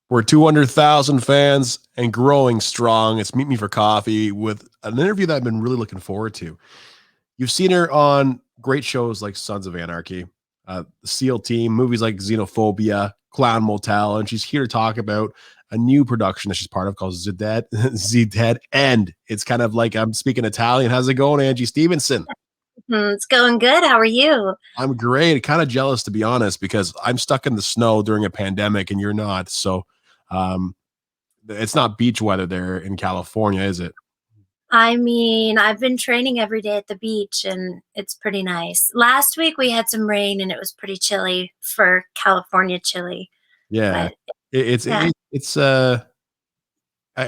We're 200,000 fans and growing strong. It's Meet Me for Coffee with an interview that I've been really looking forward to. You've seen her on great shows like Sons of Anarchy, the SEAL Team, movies like Xenophobia, Clown Motel, and she's here to talk about a new production that she's part of called Zdead End. It's kind of like I'm speaking Italian. How's it going, Angie Stevenson? It's going good. How are you? I'm great. Kind of jealous, to be honest, because I'm stuck in the snow during a pandemic and you're not. So um, it's not beach weather there in California, is it? I mean, I've been training every day at the beach and it's pretty nice. Last week we had some rain and it was pretty chilly for California chilly, Yeah. but yeah. It's I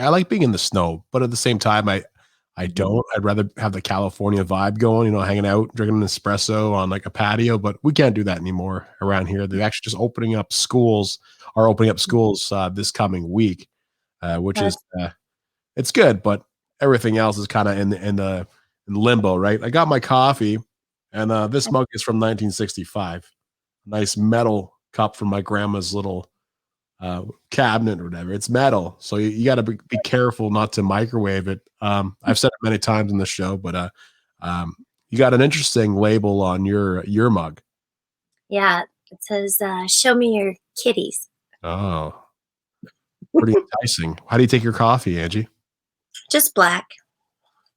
like being in the snow, but at the same time, I Mhm. don't. I'd rather have the California vibe going, hanging out, drinking an espresso on like a patio, but we can't do that anymore around here. They're actually just opening up schools this coming week, which is That's it's good, but everything else is kind of in limbo, right? I got my coffee, and this mug is from 1965. Nice metal cup from my grandma's little cabinet or whatever. It's metal, so you got to be careful not to microwave it. I've said it many times in the show, but um, you got an interesting label on your mug. yeah. It says, "Show me your kitties." Oh, pretty enticing. How do you take your coffee, Angie? Just black.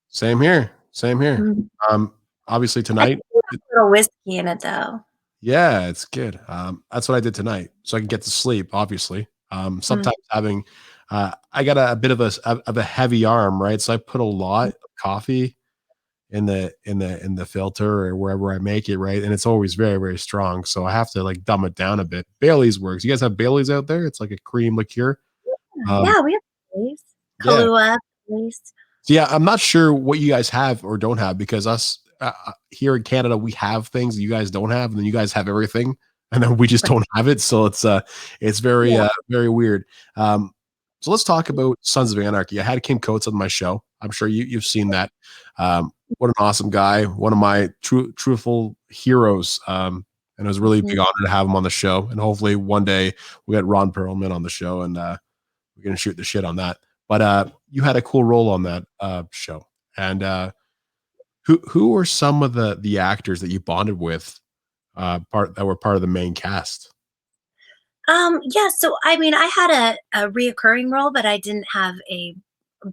Same here. Same here. Mhm. Um, Obviously I tonight. think there's a little whiskey in it though. Yeah, it's good. That's what I did tonight, so I can get to sleep. Obviously, Mm. sometimes having, I got a bit of a heavy arm, right? So I put a lot of coffee in the filter or wherever I make it, right? And it's always very very strong, so I have to like dumb it down a bit. Bailey's works. You guys have Bailey's out there? It's like a cream liqueur. Um, Yeah, we have kitties. yeah, Kahlua, at least. so yeah, I'm not sure what you guys have or don't have because us here in Canada we have things that you guys don't have, and then you guys have everything, and then we just don't have it. So it's very Yeah. very weird. Um, so let's talk about Sons of Anarchy. I had Kim Coates on my show. I'm sure you've seen that. What an awesome guy! One of my truthful heroes. And it was a really Mhm. big honor to have him on the show. And hopefully one day we get Ron Perlman on the show, and we're gonna shoot the shit on that. But you had a cool role on that show. And who were some of the actors that you bonded with part that were part of the main cast? Yeah, so I mean, I had a reoccurring role, but I didn't have a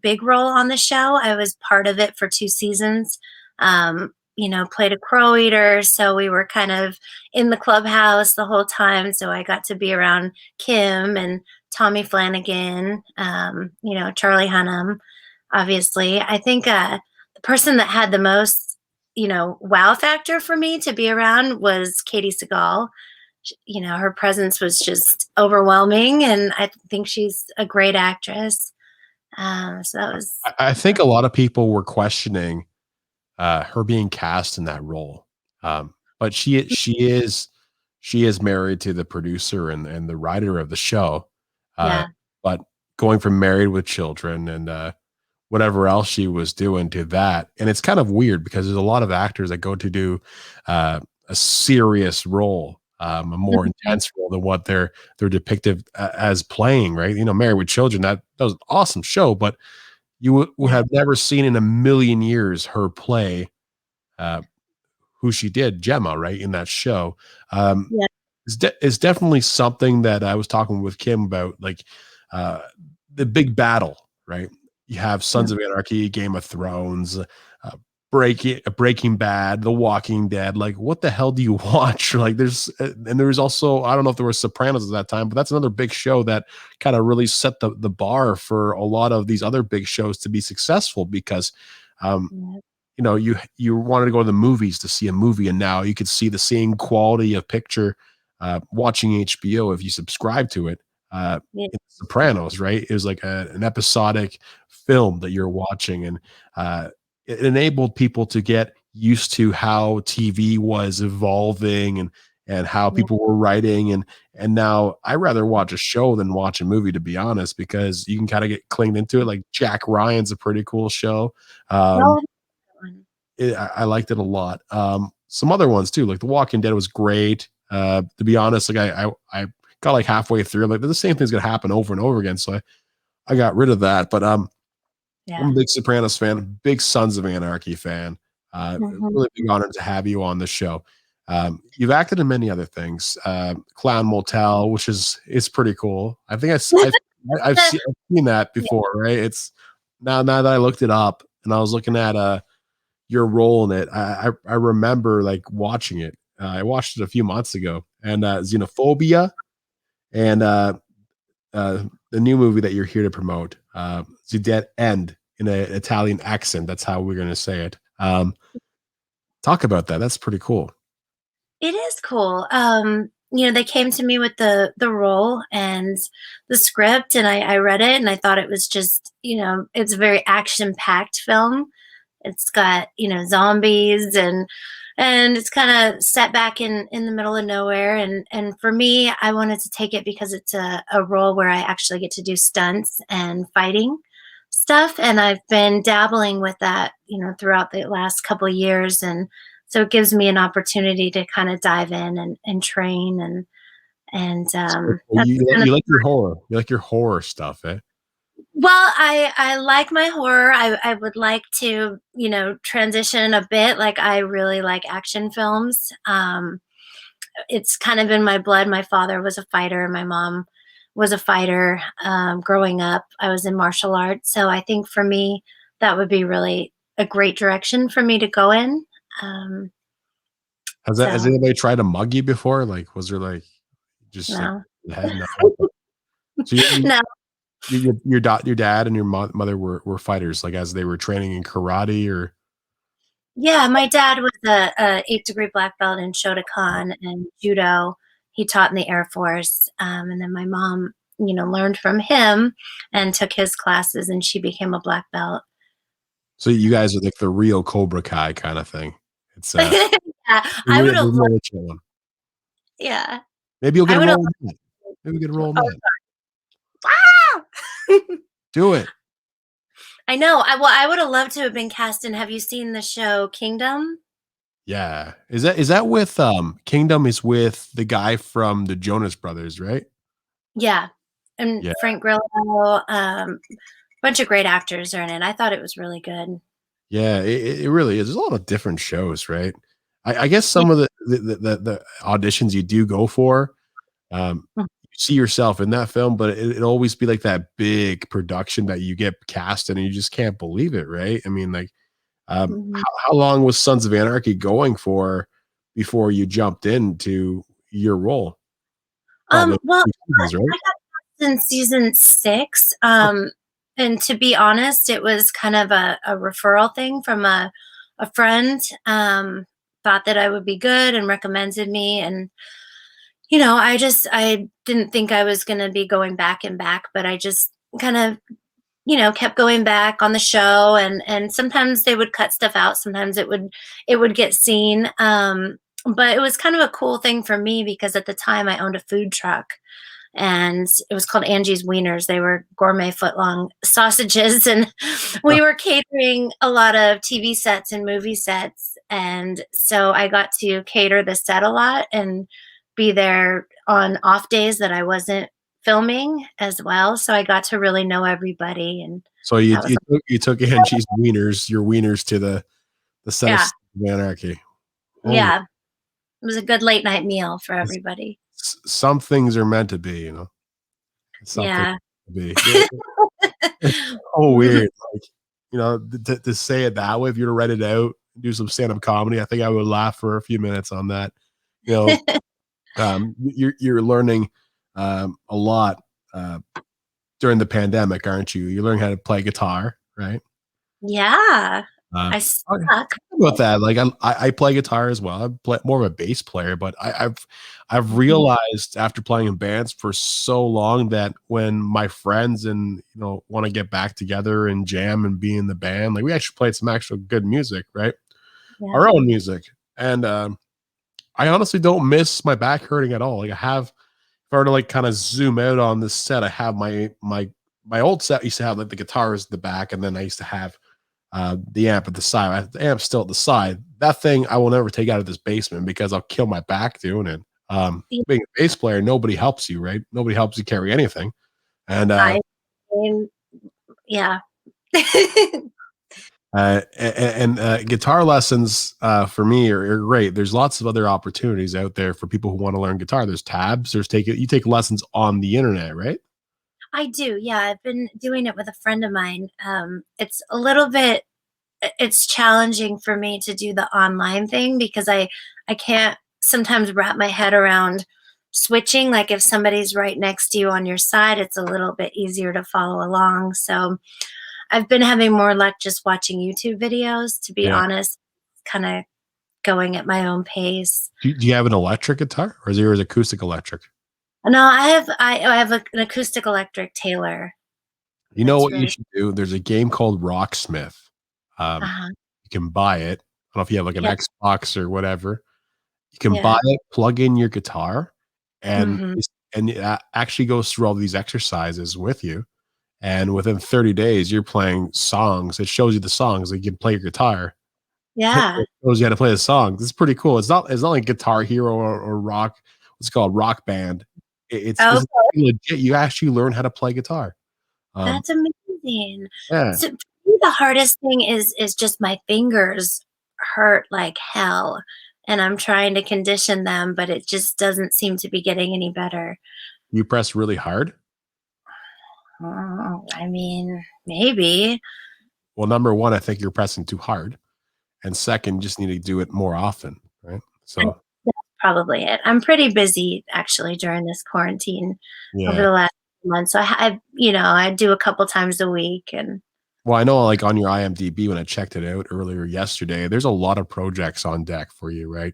big role on the show. I was part of it for 2 seasons. Played a crow eater, so we were kind of in the clubhouse the whole time. So I got to be around Kim and Tommy Flanagan, Charlie Hunnam, obviously. I think the person that had the most, wow factor for me to be around was Katie Seagal. Her presence was just overwhelming, and I think she's a great actress. So that was I think a lot of people were questioning her being cast in that role. But she is married to the producer and the writer of the show. Uh, yeah, but going from Married with Children and whatever else she was doing to that, and it's kind of weird because there's a lot of actors that go to do a serious role, a more mhm, intense role than what they're depicted as playing. Right? Married with Children, that was an awesome show, but you would yeah, have never seen in a million years her play uh, who she did, Gemma, right, in that show. Um, yeah, is definitely something that I was talking with Kim about, like uh, the big battle, right? You have Sons mm, of Anarchy, Game of Thrones, Breaking Bad, The Walking Dead. Like, what the hell do you watch? Like, there's also, I don't know if there was Sopranos at that time, but that's another big show that kind of really set the bar for a lot of these other big shows to be successful because um, yeah, you wanted to go to the movies to see a movie, and now you could see the same quality of picture watching HBO if you subscribe to it. yeah, In Sopranos, right? It was like an episodic film that you're watching, and it enabled people to get used to how TV was evolving and how yeah. people were writing and now I rather watch a show than watch a movie, to be honest, because you can kind of get clinged into it. Like Jack Ryan's a pretty cool show. Um, Oh, that one. I liked it a lot. Some other ones too, like The Walking Dead was great. To be honest, like I got like halfway through, like the same thing's gonna happen over and over again. So I got rid of that. But I'm Yeah. a big Sopranos fan, big Sons of Anarchy fan. Mhm. Really big honor to have you on the show. You've acted in many other things. Clown Motel, which is pretty cool. I think I've seen that Yeah. before, right? It's now that I looked it up and I was looking at your role in it. I remember like watching it. I watched it a few months ago, and Xenophobia and the new movie that you're here to promote, Zdead End, in an Italian accent. That's how we're going to say it. Talk about that. That's pretty cool. It is cool. They came to me with the role and the script, and I read it, and I thought it was just, it's a very action packed film. It's got, zombies, and it's kind of set back in the middle of nowhere. And for me, I wanted to take it because it's a role where I actually get to do stunts and fighting stuff. And I've been dabbling with that, throughout the last couple of years. And so it gives me an opportunity to kind of dive in and train and So that's kind of. you like your horror. You like your horror stuff, eh? Well, I like my horror. I would like to, transition a bit. Like, I really like action films. It's kind of in my blood. My father was a fighter. My mom was a fighter. Growing up, I was in martial arts. So I think for me, that would be really a great direction for me to go in. Um, Has so anybody tried to mug you before? Like, was there like just like no, the head? No. Okay. So no. your dad and your mother were fighters, like as they were training in karate or. Yeah, my dad was a eighth-degree black belt in Shotokan and judo. He taught in the Air Force, and then my mom, learned from him and took his classes, and she became a black belt. So you guys are like the real Cobra Kai kind of thing. It's Yeah, I would the have loved. real chill one. Yeah, Maybe you'll get I a would have. role in that. Maybe we'll get a role in Oh, that. ah! Do it. I know. I would have loved to have been cast in. Have you seen the show Kingdom? Yeah. Is that with Kingdom is with the guy from the Jonas Brothers, right? Yeah, and Yeah. Frank Grillo. Bunch of great actors are in it. I thought it was really good. Yeah, it really is. There's a lot of different shows, right? I guess Yeah. some of the auditions you do go for, you see yourself in that film, but it always be like that big production that you get cast in and you just can't believe it, right? I mean, like, Mhm. how long was Sons of Anarchy going for before you jumped into your role? Probably Well, 2 seasons, right? I got in season 6, and to be honest, it was kind of a referral thing from a friend, thought that I would be good and recommended me, and, I didn't think I was gonna be going back and back, but I just kind of, kept going back on the show, and sometimes they would cut stuff out, sometimes it would get seen, but it was kind of a cool thing for me because at the time I owned a food truck, and it was called Angie's Wieners. They were gourmet foot-long sausages, and we were catering a lot of TV sets and movie sets, and so I got to cater the set a lot and be there on off days that I wasn't filming as well, so I got to really know everybody, and So that was you took Angie's wieners, your wieners to the set of yeah, Sons of Anarchy. Holy, yeah. It was a good late night meal for everybody. some things are meant to be, you know. Something Yeah. to be. It's so weird. Like, to say it that way, if you were to write it out, do some stand-up comedy, I think I would laugh for a few minutes on that. You know, you're learning a lot during the pandemic, aren't you? You're learning how to play guitar, right? Yeah. Uh, I okay. suck. About that, like I play guitar as well. I'm more of a bass player, but I've Mhm. realized after playing in bands for so long that when my friends and want to get back together and jam and be in the band, like we actually played some actual good music, right? Yeah. Our own music, and I honestly don't miss my back hurting at all. Like I have, if I were to like kind of zoom out on this set, I have my old set used to have like the guitars in the back, and then I used to have the amp at the side. The amp's still at the side. That thing I will never take out of this basement because I'll kill my back doing it. Yeah, Being a bass player, nobody helps you, right? Nobody helps you carry anything. And I mean, yeah. guitar lessons for me are great. There's lots of other opportunities out there for people who want to learn guitar. There's tabs. You take lessons on the internet, right? I do. Yeah, I've been doing it with a friend of mine. It's a little bit it's challenging for me to do the online thing because I can't sometimes wrap my head around switching. Like if somebody's right next to you on your side, it's a little bit easier to follow along. So I've been having more luck just watching YouTube videos, to be Yeah. honest, kind of going at my own pace. Do you have an electric guitar, or is yours acoustic electric? No, I have an acoustic electric Taylor. You know That's what you really should do? There's a game called Rocksmith. uh-huh. You can buy it. I don't know if you have like an Yeah, Xbox or whatever. You can buy yeah. it, plug in your guitar, and Hmm. it actually goes through all these exercises with you. And within 30 days, you're playing songs. It shows you the songs. Like you can play your guitar. Yeah. It shows you how to play the songs. This is pretty cool. It's not like Guitar Hero or Rock. What's called Rock Band. This Oh, is legit. You actually learn how to play guitar. Um, that's amazing. yeah. So for me, the hardest thing is just my fingers hurt like hell, and I'm trying to condition them, but it just doesn't seem to be getting any better. You press really hard. Oh, I mean, maybe. Well, number one, I think you're pressing too hard. And second, you just need to do it more often, right? And So that's probably it. I'm pretty busy actually during this quarantine over yeah. the last month. So I do a couple times a week and Well, I know like on your IMDb when I checked it out earlier yesterday, there's a lot of projects on deck for you, right?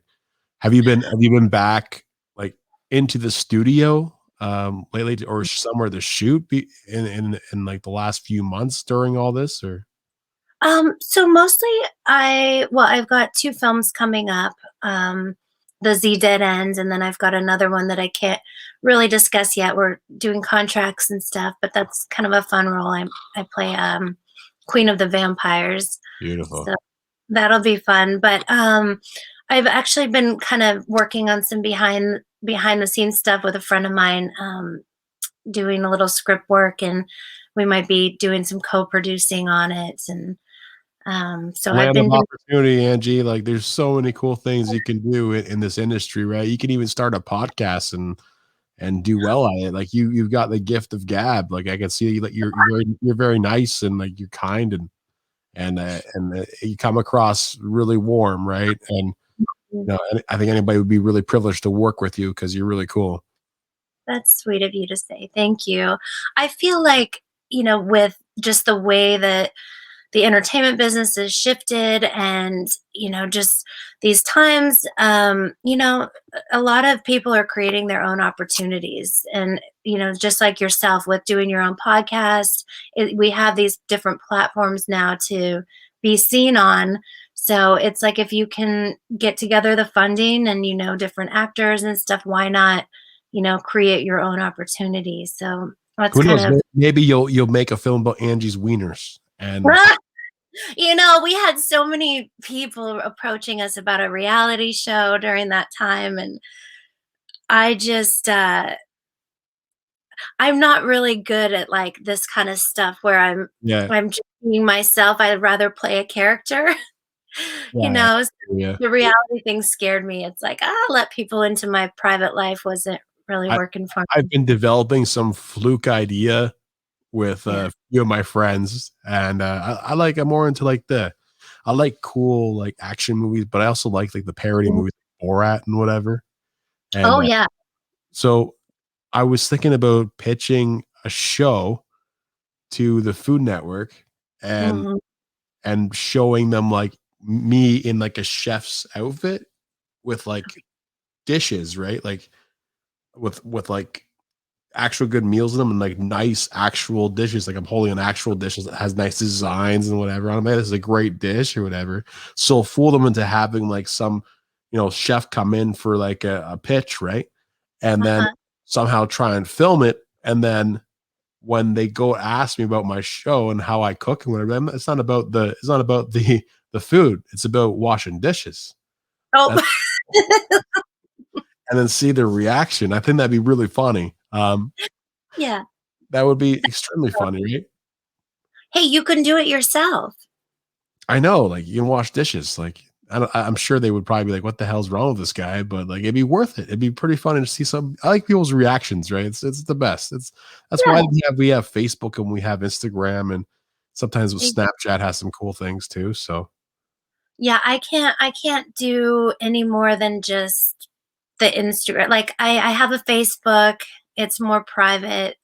Have you been back like into the studio lately or somewhere to shoot in like the last few months during all this or so mostly I've got two films coming up. The Zdead End, and then I've got another one that I can't really discuss yet. We're doing contracts and stuff, but that's kind of a fun role. I play Queen of the Vampires. beautiful. So that'll be fun. But I've actually been kind of working on some behind the scenes stuff with a friend of mine, doing a little script work, and we might be doing some co-producing on it. And so I've Land of been doing. opportunity, Angie. Like there's so many cool things you can do in this industry, right? You can even start a podcast and do well at it. Like you've got the gift of gab. Like I can see that you're very nice and like you're kind and you come across really warm, right? And I think anybody would be really privileged to work with you because you're really cool. That's sweet of you to say. Thank you. I feel like, with just the way that the entertainment business has shifted and, just these times, a lot of people are creating their own opportunities. And, just like yourself with doing your own podcast, we have these different platforms now to be seen on. So it's like if you can get together the funding and, different actors and stuff, why not? Create your own opportunities. So that's Who kind knows? of, Maybe you'll make a film about Angie's wieners and we had so many people approaching us about a reality show during that time. And I just, I'm not really good at like this kind of stuff where yeah, I'm just being myself. I'd rather play a character, yeah, so yeah. the reality thing scared me. It's like, let people into my private life wasn't really I working for I've me. been developing some fluke idea with Yeah. a few of my friends, and I'm more into I like cool like action movies, but I also like the parody movies, like Borat and whatever. And Oh yeah. so I was thinking about pitching a show to the Food Network and Mhm. showing them like me in like a chef's outfit with like dishes, right? Like with like actual good meals in them and like nice actual dishes. Like I'm holding an actual dish that has nice designs and whatever on it. Man, this is a great dish or whatever. So fool them into having like some, chef come in for like a pitch, right? And then Uh-huh. somehow try and film it. And then when they go ask me about my show and how I cook and whatever, it's not about the food. It's about washing dishes. Oh. That's and then see their reaction. I think that'd be really funny. Yeah. That would be extremely funny, right? Hey, you can do it yourself. I know, like, you can wash dishes, like, I'm sure they would probably be like, "What the hell's wrong with this guy?" But, like, it'd be worth it. It'd be pretty funny to see some I like people's reactions, right? It's the best. That's why Yeah. we have Facebook and we have Instagram, and sometimes with Ex Snapchat has some cool things too, so Yeah, I can't do any more than just the Instagram. Like, I have a Facebook, it's more private.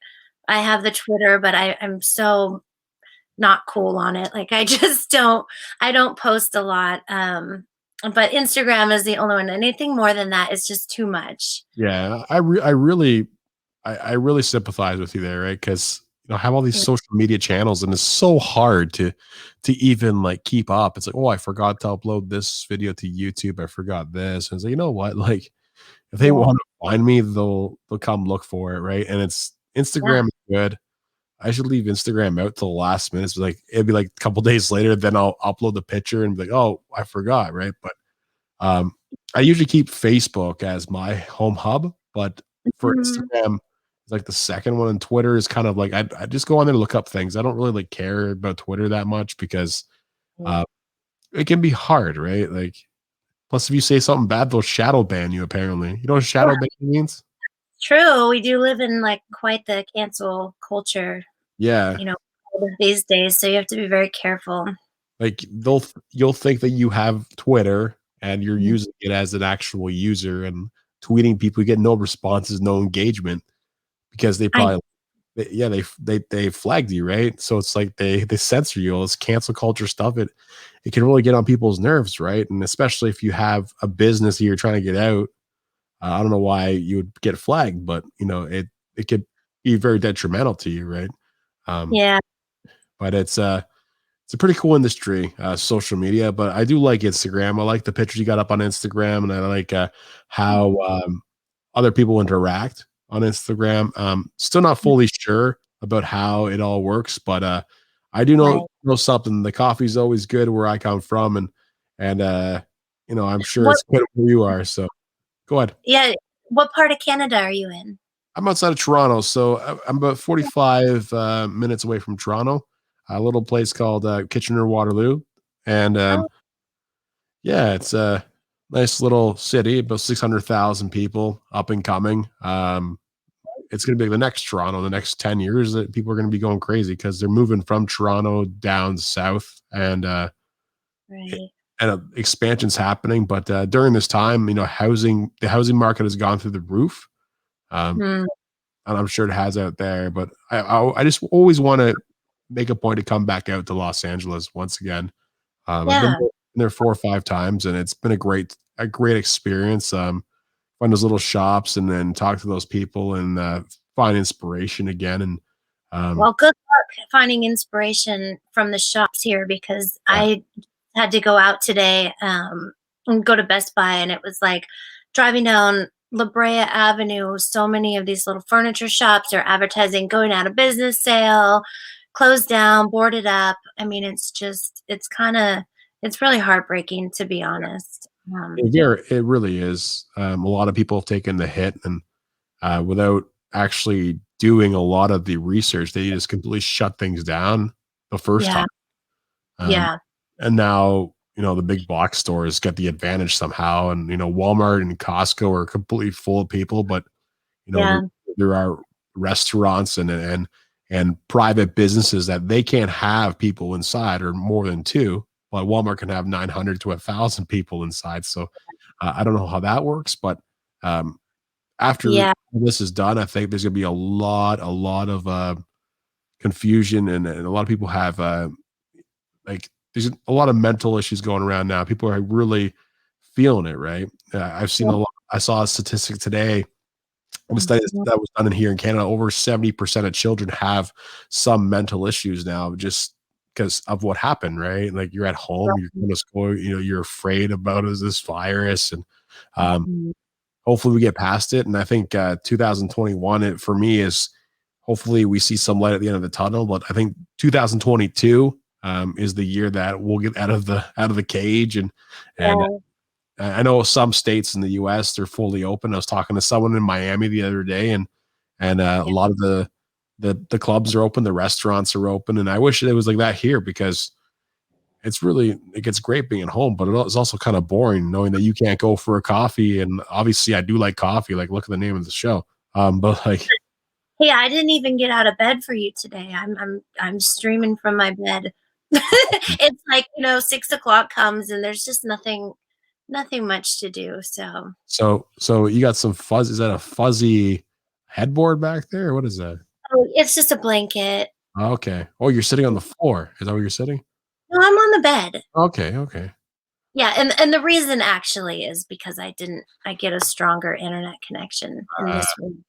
I have the Twitter, but I'm so not cool on it. Like, I just don't post a lot, but Instagram is the only one. Anything more than that is just too much. yeah, I really sympathize with you there, right? Because have all these Yeah. social media channels, and it's so hard to even like keep up. It's like, oh, I forgot to upload this video to YouTube. I forgot this. And it's like, you know what? Like, if they Yeah. want to find me, they'll come look for it, right? And it's Yeah. Instagram is good. I should leave Instagram out till the last minute. It's like it'd be like a couple days later, then I'll upload the picture and be like, oh, I forgot, right? But um, I usually keep Facebook as my home hub, but for Mhm. Instagram, it's like the second one, and Twitter is kind of like I just go on there to look up things. I don't really like care about Twitter that much because Mm. uh, it can be hard, right? Like, plus if you say something bad, they'll shadow ban you. Apparently, you know what Yeah, shadow ban means? true. We do live in, like, quite the cancel culture, Yeah, you know, these days, so you have to be very careful. like you'll think that you have Twitter and you're Mhm. using it as an actual user and tweeting people, you get no responses, no engagement because they I probably yeah, they flagged you, right? So it's like they censor you, all this cancel culture stuff. It can really get on people's nerves, right? And especially if you have a business that you're trying to get out. I don't know why you would get flagged, but it could be very detrimental to you, right? Um, Yeah. but it's a pretty cool industry, social media. But I do like Instagram. I like the pictures you got up on Instagram, and I like how other people interact on Instagram. Still not fully sure about how it all works, but I do know Right. know something. The coffee's always good where I come from, and I'm sure What it's good where you are. So go ahead. Yeah, what part of Canada are you in? I'm outside of Toronto, so I'm about 45 minutes away from Toronto, a little place called Kitchener Waterloo, and Oh, yeah, it's a nice little city, about 600,000 people, up and coming. It's going to be the next Toronto, the next 10 years that people are going to be going crazy because they're moving from Toronto down south, right. expansion's happening. But during this time, the housing market has gone through the roof. Um, Hmm. and I'm sure it has out there. But I just always want to make a point to come back out to Los Angeles once again. I've Yeah. been there 4 or 5 times, and it's been a great experience. Find those little shops and then talk to those people and find inspiration again. And um, Well, good luck finding inspiration from the shops here because yeah, I had to go out today, and go to Best Buy, and it was like driving down La Brea Avenue, so many of these little furniture shops are advertising going out of business, sale, closed down, boarded up. I mean, it's really heartbreaking, to be honest. it really is. A lot of people have taken the hit, and without actually doing a lot of the research, they just completely shut things down the first time. Yeah, Um, yeah, and now, the big box stores get the advantage somehow. And, Walmart and Costco are completely full of people, but, there, yeah, there are restaurants and private businesses that they can't have people inside or more than two, but Walmart can have 900 to 1,000 people inside. So I don't know how that works, but um, after yeah, this is done, I think there's going to be a lot of confusion, and a lot of people have like there's a lot of mental issues going around now. People are really feeling it, right? I've seen yeah. a lot. I saw a statistic today of a study Mhm. that was done in here in Canada. Over 70% of children have some mental issues now, just because of what happened, right? Like, you're at home, you're going to school, you're afraid about this virus, and um, Mhm. hopefully we get past it. And I think 2021, for me, is hopefully we see some light at the end of the tunnel. But I think 2022 is the year that we'll get out of the cage, and Yeah. I know some states in the US, they're fully open. I was talking to someone in Miami the other day, and a Yeah. lot of the clubs are open, the restaurants are open, and I wish it was like that here because it gets great being at home, but it's also kind of boring knowing that you can't go for a coffee. And obviously, I do like coffee. Like, look at the name of the show. But like, Hey, I didn't even get out of bed for you today. I'm streaming from my bed. It's like, 6 o'clock comes and there's just nothing much to do. So so you got some fuzz. Is that a fuzzy headboard back there? What is that? it's just a blanket. Okay. Oh, you're sitting on the floor. Is that where you're sitting? No, I'm on the bed. Okay. Okay. Yeah, and the reason actually is because I get a stronger internet connection in Uh, this room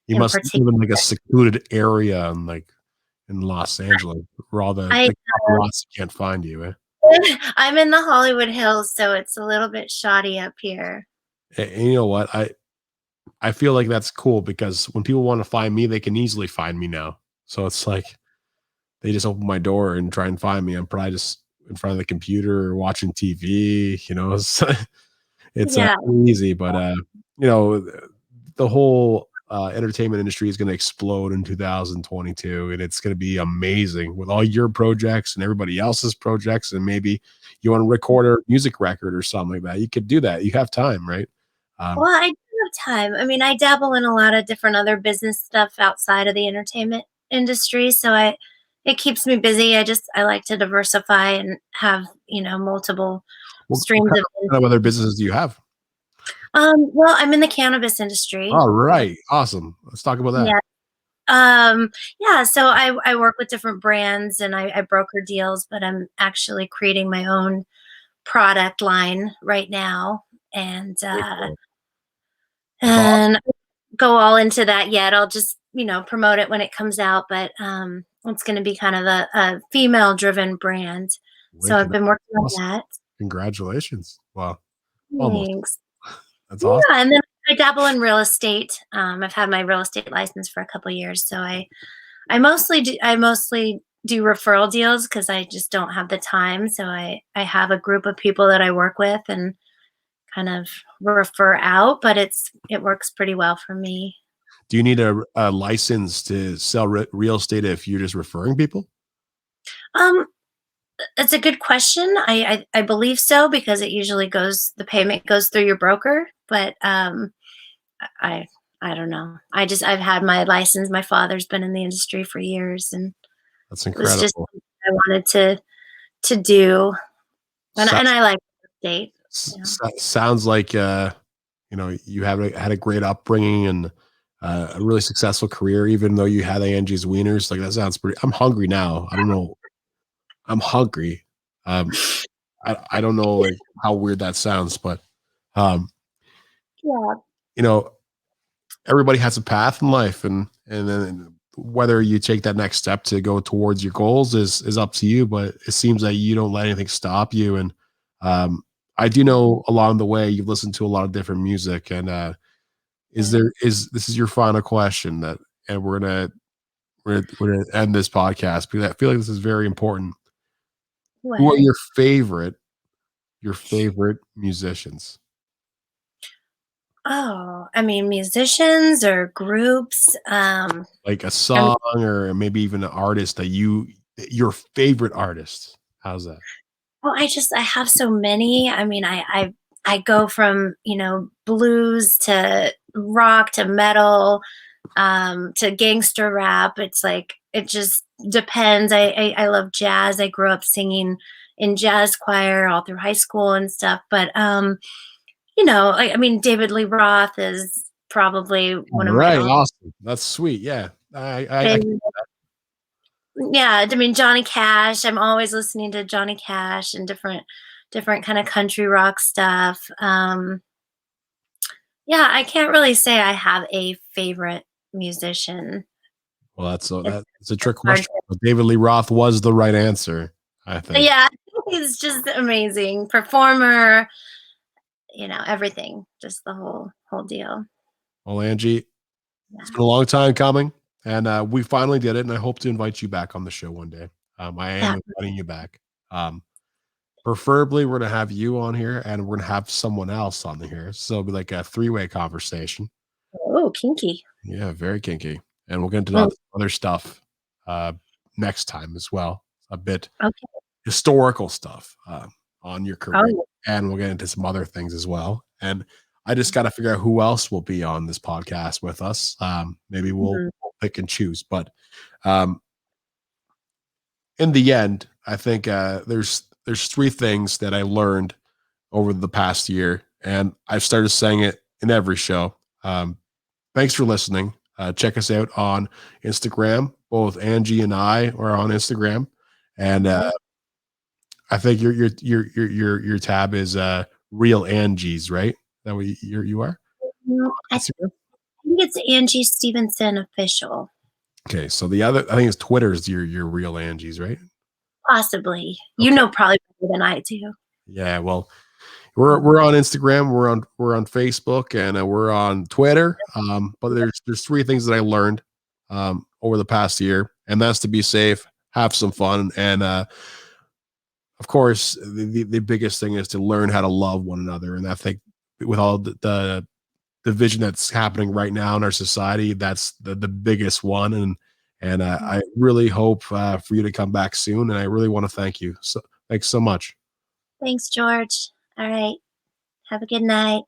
you in must particular. live in like a secluded area in like in Los Angeles where all I the paparazzi can't find you. Eh? I'm in the Hollywood Hills, so it's a little bit shoddy up here. And you know what? I feel like that's cool because when people want to find me, they can easily find me now. So it's like they just open my door and try and find me. I'm probably just in front of the computer or watching TV. It's Yeah. easy, but you know, the whole entertainment industry is going to explode in 2022, and it's going to be amazing with all your projects and everybody else's projects. And maybe you want to record a music record or something like that. You could do that. You have time, right? Well, I do have time. I mean, I dabble in a lot of different other business stuff outside of the entertainment industry, so it keeps me busy. I like to diversify and have, multiple What streams of kind of other income. businesses do you have? Well, I'm in the cannabis industry. All right, awesome. Let's talk about that. Yeah. Yeah, so I work with different brands and I broker deals, but I'm actually creating my own product line right now. And Very cool. That's awesome. and go all into that yet. I'll just, promote it when it comes out, but it's going to be kind of a female driven brand. So I've Wicked. been working on Awesome. that. Congratulations. Wow. Almost. Thanks. That's Yeah, awesome. and then I dabble in real estate. I've had my real estate license for a couple of years, so I mostly do referral deals because I just don't have the time. So I have a group of people that I work with and kind of refer out, but it works pretty well for me. Do you need a license to sell real estate if you're just referring people? Um, it's a good question. I believe so because the payment goes through your broker, but I I don't know. I've had my license. My father's been in the industry for years, and That's it was just incredible. something I wanted to do, and So, I like real estate. Yeah. sounds like you had a great upbringing and a really successful career, even though you had Angie's Wieners. Like that sounds pretty. I'm hungry now. I don't know. I'm hungry. Um, I don't know like how weird that sounds, but um, Yeah. you know, everybody has a path in life, and then whether you take that next step to go towards your goals is up to you. But it seems that you don't let anything stop you. And I do know along the way you've listened to a lot of different music. And is Yeah. there is this is your final question that, and we're gonna end this podcast because I feel like this is very important. Who are What? your favorite musicians? Oh, I mean, musicians or groups. Like a I mean, song or maybe even an artist that your favorite artist. How's that? well, I have so many. I mean, I go from blues to rock to metal to gangster rap. It's like it just depends. I love jazz. I grew up singing in jazz choir all through high school and stuff. But I mean, David Lee Roth is probably one All of my right, all awesome. That's sweet. Yeah. I favorite. Yeah, I mean Johnny Cash. I'm always listening to Johnny Cash and different kind of country rock stuff. Yeah, I can't really say I have a favorite musician. well, It's, that's a it's trick hard question. But David Lee Roth was the right answer, I think. yeah, he's just amazing performer, everything, just the whole deal. Well, Angie, it's Yeah. been a long time coming, and we finally did it. And I hope to invite you back on the show one day. I am That inviting you back. Um, preferably we're gonna have you on here, and we're gonna have someone else on here. So it'll be like a three-way conversation. Oh, kinky. Yeah, very kinky. And we'll get into Mm, other stuff uh, next time as well. A bit okay. historical stuff on your career, Oh, and we'll get into some other things as well. And I just got to figure out who else will be on this podcast with us. Maybe mhm. we'll pick and choose, but um, in the end, I think there's three things that I learned over the past year, and I've started saying it in every show. Thanks for listening. Check us out on Instagram. Both Angie and I are on Instagram, and Okay. I think your tab is real Angie's, right? That way you are I Instagram. think it's Angie Stevenson official. Okay, so the other I think it's Twitter's your real Angie's, right? Possibly. You Okay, know probably better than I do. yeah. Well, we're on Instagram, we're on Facebook, and we're on Twitter. But there's three things that I learned over the past year, and that's to be safe, have some fun, and of course, the biggest thing is to learn how to love one another. And I think with all the division that's happening right now in our society, that's the biggest one. And I really hope for you to come back soon. And I really want to thank you. So thanks so much. Thanks, George. All right. Have a good night.